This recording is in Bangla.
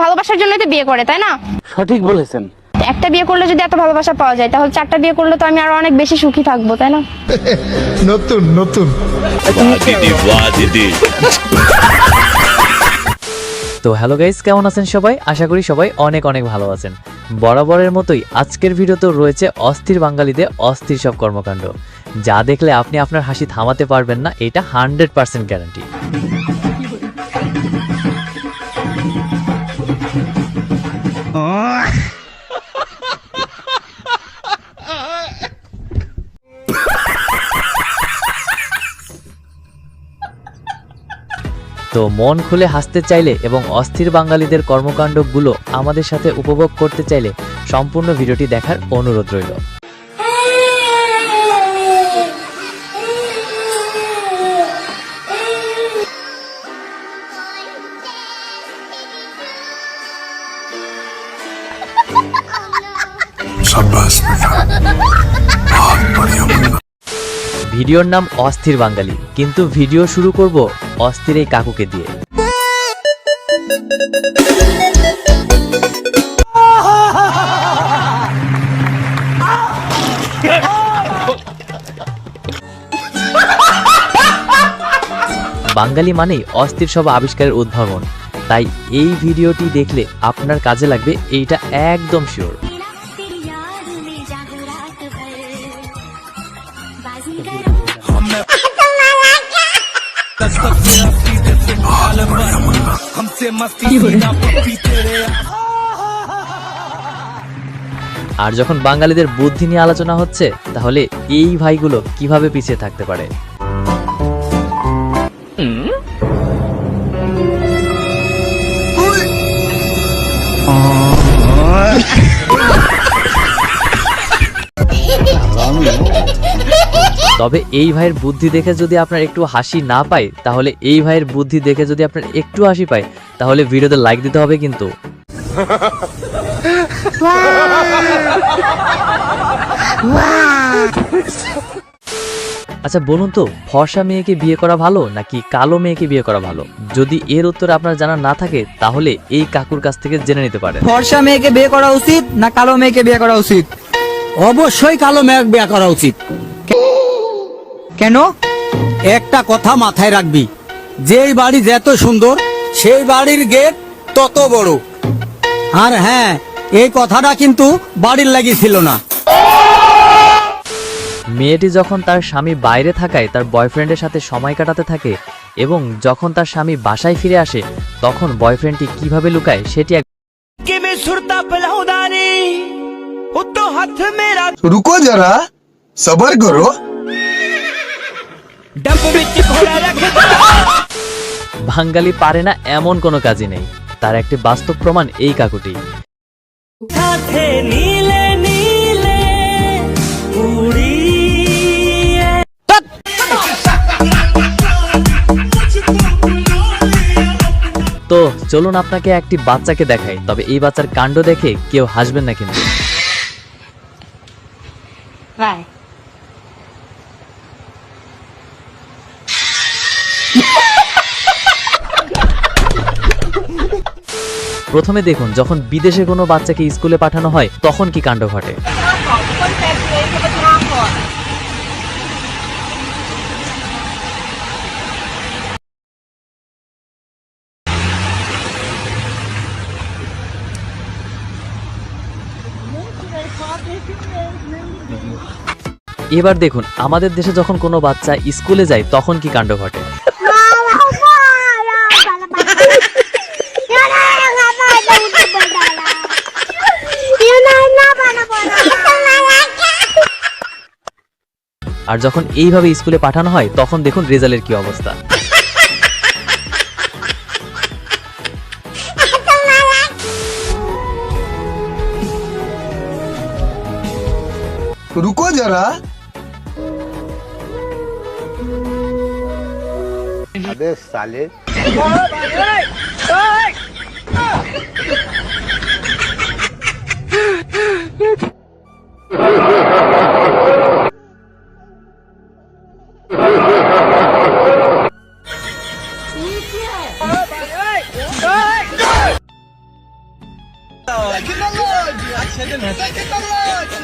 ভালোবাসার জন্যই তো বিয়ে করে, তাই না? সঠিক বলেছেন। একটা বিয়ে করলে যদি এত ভালোবাসা পাওয়া যায়, তাহলে 4টা বিয়ে করলে তো আমি আরো অনেক বেশি সুখী থাকবো, তাই না? নতুন নতুন। তো হ্যালো গাইস, কেমন আছেন সবাই? আশা করি সবাই অনেক অনেক ভালো আছেন। বরাবরের মতোই আজকের ভিডিওতে রয়েছে অস্থির বাঙালিদের অস্থির সব কর্মকাণ্ড, যা দেখলে আপনি আপনার হাসি থামাতে পারবেন না, এটা 100% গ্যারান্টি। তো মন খুলে হাসতে চাইলে এবং অস্থির বাঙালিদের কর্মকাণ্ডগুলো আমাদের সাথে উপভোগ করতে চাইলে সম্পূর্ণ ভিডিওটি দেখার অনুরোধ রইল। ভিডিওর নাম অস্থির বাঙালি, কিন্তু ভিডিও শুরু করব অস্থির এই কাকুকে দিয়ে। বাঙালি মানেই অস্থির সব আবিষ্কারের উদ্ভাবন, তাই এই ভিডিওটি দেখলে আপনার কাজে লাগবে, এইটা একদম শিওর। আর যখন বাঙালিদের বুদ্ধি নিয়ে আলোচনা হচ্ছে, তাহলে এই ভাইগুলো কিভাবে পিছিয়ে থাকতে পারে? তবে এই ভাইয়ের বুদ্ধি দেখে যদি আপনার একটু হাসি না পায়, তাহলে এই ভাইয়ের বুদ্ধি দেখে যদি আপনার একটু হাসি পায়, তাহলে ভিডিওতে লাইক দিতে হবে কিন্তু। আচ্ছা বলুন তো, ফর্সা মেয়েকে বিয়ে করা ভালো নাকি কালো মেয়েকে বিয়ে করা ভালো? যদি এর উত্তর আপনার জানা না থাকে, তাহলে এই কাকুর কাছ থেকে জেনে নিতে পারেন। ফর্সা মেয়েকে বিয়ে করা উচিত না কালো মেয়েকে বিয়ে করা উচিত? অবশ্যই কালো মেয়ে বিয়ে করা উচিত। কেন? একটা কথা মাথায় রাখবি, যেই বাড়ি যত সুন্দর সেই বাড়ির গেট তত বড়। আর হ্যাঁ, এই কথাটা কিন্তু বাড়ির লাগি ছিল না। মেয়েটি যখন তার স্বামী বাইরে থাকায় তার বয়ফ্রেন্ডের সাথে সময় কাটাতে থাকে, এবং যখন তার স্বামী বাসায় ফিরে আসে, তখন বয়ফ্রেন্ডটি কিভাবে লুকায় সেটি রুকো যারা, সবার করো। বাঙালি পারে না এমন কোনো কাজই নেই, তার একটি বাস্তব প্রমাণ এই কাকুটি। তো চলুন আপনাকে একটি বাচ্চাকে দেখাই, তবে এই বাচ্চার কাণ্ড দেখে কেউ হাসবেন না কিন্তু। প্রথমে দেখুন, যখন বিদেশে কোনো বাচ্চাকে স্কুলে পাঠানো হয়, তখন কি কাণ্ড ঘটে। এবার দেখুন, আমাদের দেশে যখন কোনো বাচ্চা স্কুলে যায়, তখন কি কাণ্ড ঘটে। আর যখন এইভাবে স্কুলে পাঠানো হয়, তখন দেখুন রেজাল্টের কি অবস্থা। রুকো যারা। अबे साले। टेक्नोलॉजी